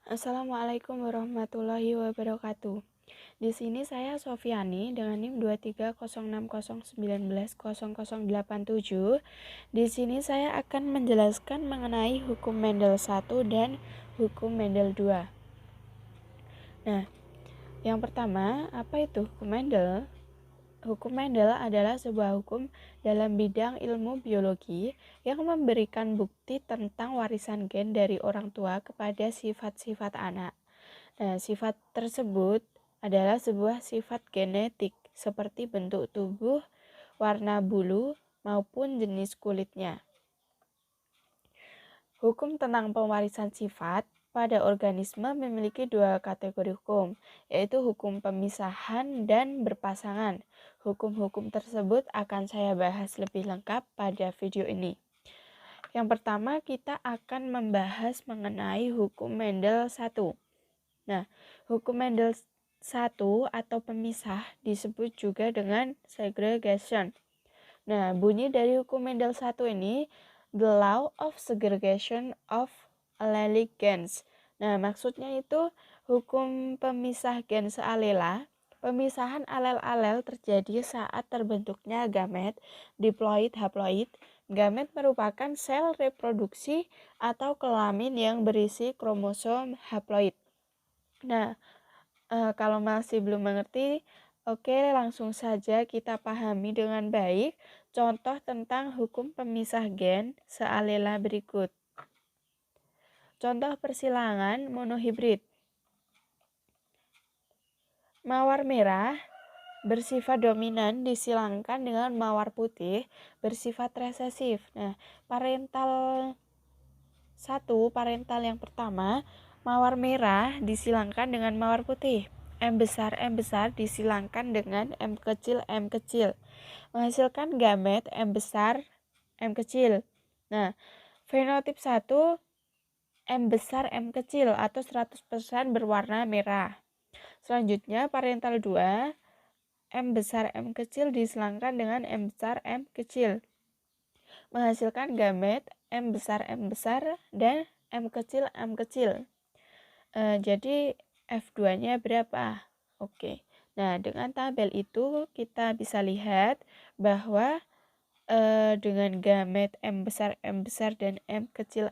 Assalamualaikum warahmatullahi wabarakatuh. Di sini saya Sofiani dengan NIM 23060190087. Di sini saya akan menjelaskan mengenai hukum Mendel 1 dan hukum Mendel 2. Nah, yang pertama, apa itu hukum Mendel? Hukum Mendel adalah sebuah hukum dalam bidang ilmu biologi yang memberikan bukti tentang warisan gen dari orang tua kepada sifat-sifat anak. Nah, sifat tersebut adalah sebuah sifat genetik seperti bentuk tubuh, warna bulu, maupun jenis kulitnya. Hukum tentang pewarisan sifat pada organisme memiliki dua kategori hukum, yaitu hukum pemisahan dan berpasangan. Hukum-hukum tersebut akan saya bahas lebih lengkap pada video ini. Yang pertama, kita akan membahas mengenai hukum Mendel 1. Nah, hukum Mendel 1 atau pemisah disebut juga dengan segregation. Nah, bunyi dari hukum Mendel 1 ini, the law of segregation of allelic gens. Nah, maksudnya itu hukum pemisah gen sealela. Pemisahan alel-alel terjadi saat terbentuknya gamet, diploid, haploid. Gamet merupakan sel reproduksi atau kelamin yang berisi kromosom haploid. Nah, kalau masih belum mengerti, oke, langsung saja kita pahami dengan baik contoh tentang hukum pemisah gen sealela berikut. Contoh persilangan monohibrid. Mawar merah bersifat dominan disilangkan dengan mawar putih bersifat resesif. Nah, parental yang pertama, mawar merah disilangkan dengan mawar putih. M besar disilangkan dengan M kecil, menghasilkan gamet M besar, M kecil. Nah, fenotip 1, M besar, M kecil atau 100% berwarna merah. Selanjutnya, parental 2, M besar, M kecil disilangkan dengan M besar, M kecil. Menghasilkan gamet M besar, dan M kecil, M kecil. Jadi F2-nya berapa? Oke. Nah, dengan tabel itu kita bisa lihat bahwa dengan gamet M besar, dan M kecil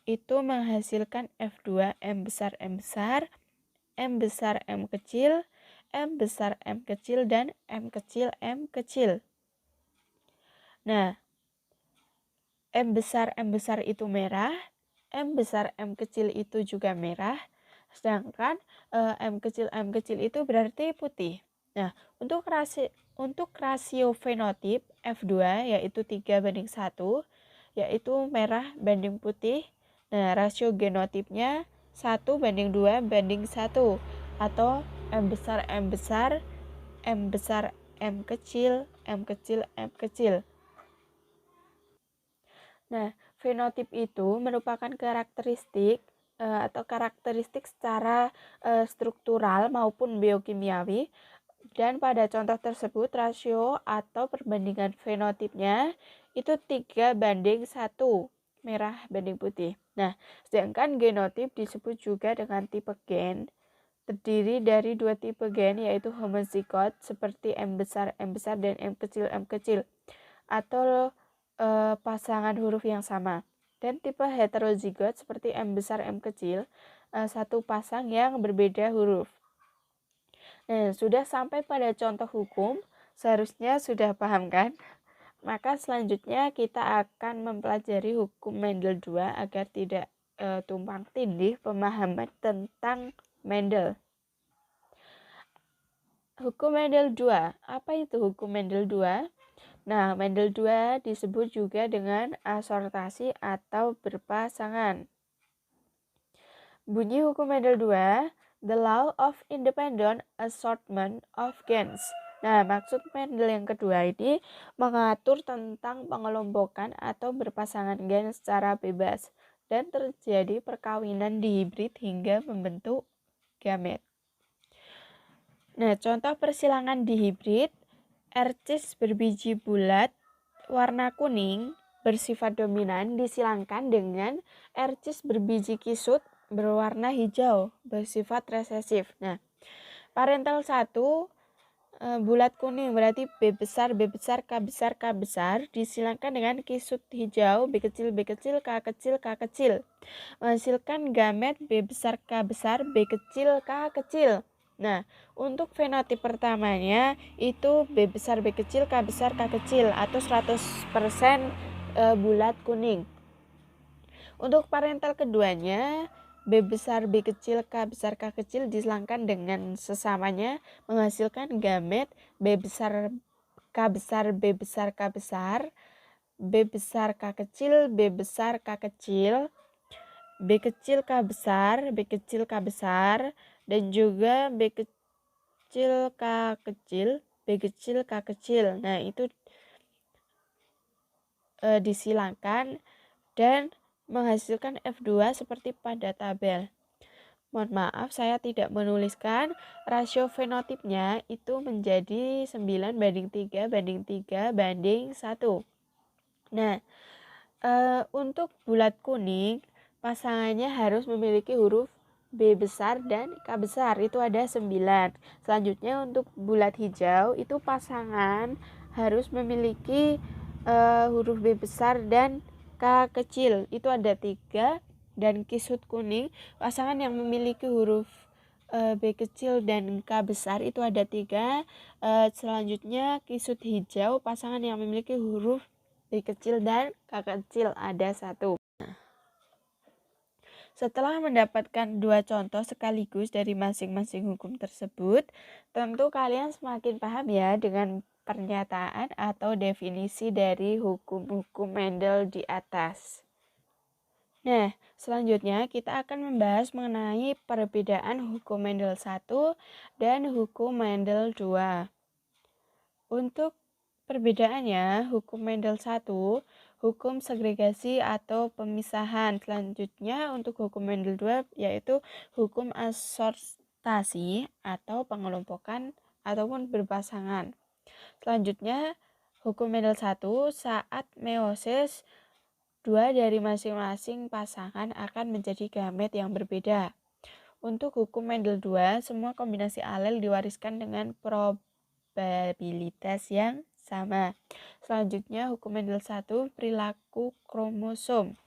itu menghasilkan F2 M besar, M besar, M kecil, M besar, M kecil, dan M kecil, M kecil. Nah, M besar itu merah, M besar, M kecil itu juga merah, sedangkan M kecil itu berarti putih. Nah, untuk rasio fenotip F2 yaitu 3:1, yaitu merah banding putih. Nah, rasio genotipnya 1:2:1 atau M besar, M besar, M kecil, M kecil, M kecil. Nah, fenotip itu merupakan karakteristik atau karakteristik secara struktural maupun biokimiawi, dan pada contoh tersebut rasio atau perbandingan fenotipnya itu 3:1, merah banding putih. Nah, sedangkan genotip disebut juga dengan tipe gen, terdiri dari dua tipe gen yaitu homozigot seperti M besar, dan M kecil, atau pasangan huruf yang sama, dan tipe heterozigot seperti M besar, M kecil, satu pasang yang berbeda huruf. Nah, sudah sampai pada contoh hukum, seharusnya sudah paham kan? Maka selanjutnya kita akan mempelajari hukum Mendel 2 agar tidak tumpang tindih pemahaman tentang Mendel. Hukum Mendel 2. Apa itu hukum Mendel 2? Nah, Mendel 2 disebut juga dengan asortasi atau berpasangan. Bunyi hukum Mendel 2, the law of independent assortment of gens. Nah, maksud Mendel yang kedua ini mengatur tentang pengelompokan atau berpasangan gen secara bebas dan terjadi perkawinan dihibrid hingga membentuk gamet. Nah, contoh persilangan dihibrid, ercis berbiji bulat warna kuning bersifat dominan disilangkan dengan ercis berbiji kisut berwarna hijau, bersifat resesif. Nah, parental 1 bulat kuning berarti B besar, B besar, K besar, K besar disilangkan dengan kisut hijau B kecil, B kecil, K kecil, K kecil menghasilkan gamet B besar, K besar, B kecil, K kecil. Nah, untuk fenotip pertamanya itu B besar, B kecil, K besar, K kecil atau 100% bulat kuning. Untuk parental keduanya B besar, B kecil, K besar, K kecil disilangkan dengan sesamanya menghasilkan gamet B besar, K besar, B besar, K besar, B besar, K kecil, B besar, K kecil, B kecil, K besar, B kecil, K besar, dan juga B kecil, K kecil, B kecil, K kecil. Nah, itu disilangkan dan menghasilkan F2 seperti pada tabel. Mohon maaf, saya tidak menuliskan rasio fenotipnya itu menjadi 9:3:3:1. Nah, untuk bulat kuning, pasangannya harus memiliki huruf B besar dan K besar, itu ada 9. Selanjutnya untuk bulat hijau, itu pasangan harus memiliki huruf B besar dan K kecil, itu ada 3. Dan kisut kuning, pasangan yang memiliki huruf B kecil dan K besar itu ada 3. Selanjutnya kisut hijau, pasangan yang memiliki huruf B kecil dan K kecil ada 1. Setelah mendapatkan 2 contoh sekaligus dari masing-masing hukum tersebut, tentu kalian semakin paham ya dengan pernyataan atau definisi dari hukum-hukum Mendel di atas. Nah, selanjutnya kita akan membahas mengenai perbedaan hukum Mendel 1 dan hukum Mendel 2. Untuk perbedaannya, hukum Mendel 1, hukum segregasi atau pemisahan. Selanjutnya untuk hukum Mendel 2 yaitu hukum asortasi atau pengelompokan ataupun berpasangan. Selanjutnya hukum Mendel 1, saat meiosis 2 dari masing-masing pasangan akan menjadi gamet yang berbeda. Untuk hukum Mendel 2, semua kombinasi alel diwariskan dengan probabilitas yang sama. Selanjutnya hukum Mendel 1, perilaku kromosom.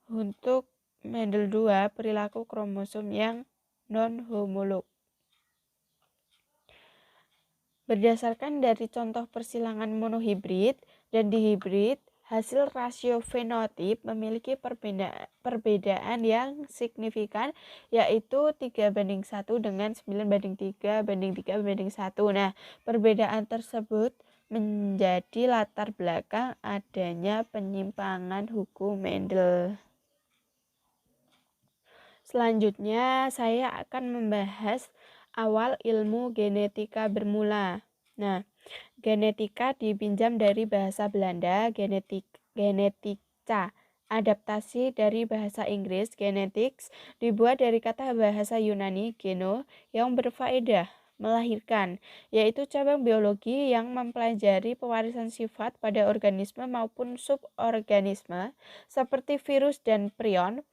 Untuk Mendel 2, perilaku kromosom yang non-homolog. Berdasarkan dari contoh persilangan monohibrid dan dihibrid, hasil rasio fenotip memiliki perbedaan yang signifikan, yaitu 3:1 dengan 9:3:3:1. Nah, perbedaan tersebut menjadi latar belakang adanya penyimpangan hukum Mendel. Selanjutnya, saya akan membahas awal ilmu genetika bermula. Nah, genetika dipinjam dari bahasa Belanda, genetica. Adaptasi dari bahasa Inggris, genetics, dibuat dari kata bahasa Yunani, geno, yang berfaedah, melahirkan, yaitu cabang biologi yang mempelajari pewarisan sifat pada organisme maupun suborganisme, seperti virus dan prion.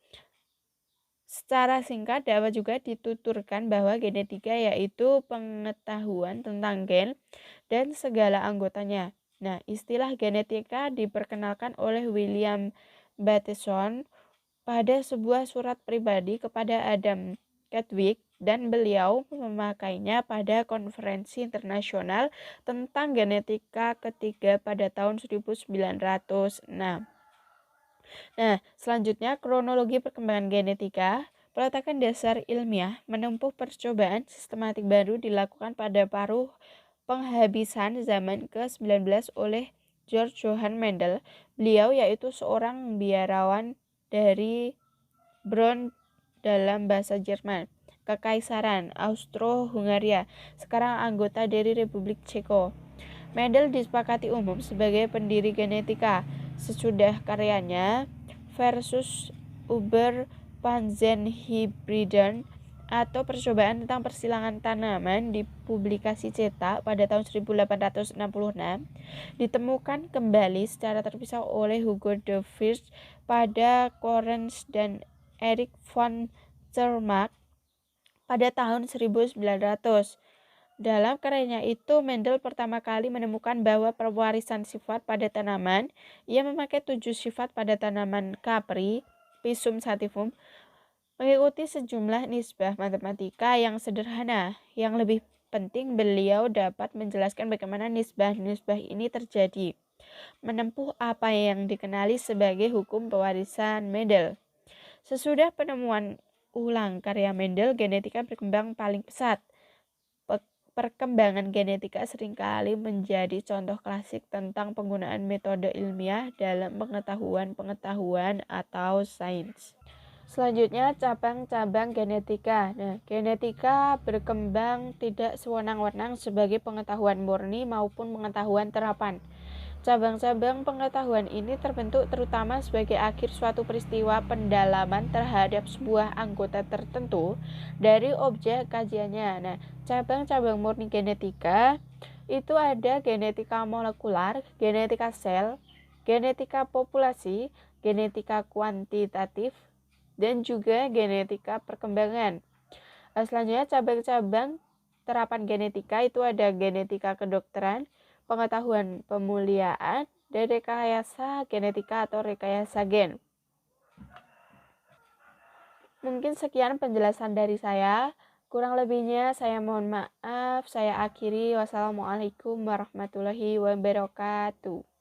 Secara singkat dapat juga dituturkan bahwa genetika yaitu pengetahuan tentang gen dan segala anggotanya. Nah, istilah genetika diperkenalkan oleh William Bateson pada sebuah surat pribadi kepada Adam Chadwick dan beliau memakainya pada konferensi internasional tentang genetika ketiga pada tahun 1906. Nah, selanjutnya kronologi perkembangan genetika. Peletakan dasar ilmiah menempuh percobaan sistematik baru dilakukan pada paruh penghabisan zaman ke-19 oleh George Johann Mendel. Beliau yaitu seorang biarawan dari Bonn dalam bahasa Jerman, Kekaisaran Austro-Hungaria, sekarang anggota dari Republik Ceko. Mendel disepakati umum sebagai pendiri genetika. Sesudah karyanya Versus über Pflanzenhybriden atau percobaan tentang persilangan tanaman dipublikasi cetak pada tahun 1866, ditemukan kembali secara terpisah oleh Hugo de Vries pada Korenz dan Erich von Zermatt pada tahun 1900. Dalam karyanya itu, Mendel pertama kali menemukan bahwa pewarisan sifat pada tanaman, ia memakai 7 sifat pada tanaman kapri, Pisum sativum, mengikuti sejumlah nisbah matematika yang sederhana. Yang lebih penting, beliau dapat menjelaskan bagaimana nisbah-nisbah ini terjadi, menempuh apa yang dikenali sebagai hukum pewarisan Mendel. Sesudah penemuan ulang karya Mendel, genetika berkembang paling pesat. Perkembangan genetika seringkali menjadi contoh klasik tentang penggunaan metode ilmiah dalam pengetahuan atau sains. Selanjutnya, cabang-cabang genetika. Nah, genetika berkembang tidak sewenang-wenang sebagai pengetahuan murni maupun pengetahuan terapan. Cabang-cabang pengetahuan ini terbentuk terutama sebagai akhir suatu peristiwa pendalaman terhadap sebuah anggota tertentu dari objek kajiannya. Nah, cabang-cabang murni genetika itu ada genetika molekular, genetika sel, genetika populasi, genetika kuantitatif, dan juga genetika perkembangan. Selanjutnya, cabang-cabang terapan genetika itu ada genetika kedokteran, pengetahuan pemuliaan, dan rekayasa genetika atau rekayasa gen. Mungkin sekian penjelasan dari saya. Kurang lebihnya saya mohon maaf. Saya akhiri. Wassalamualaikum warahmatullahi wabarakatuh.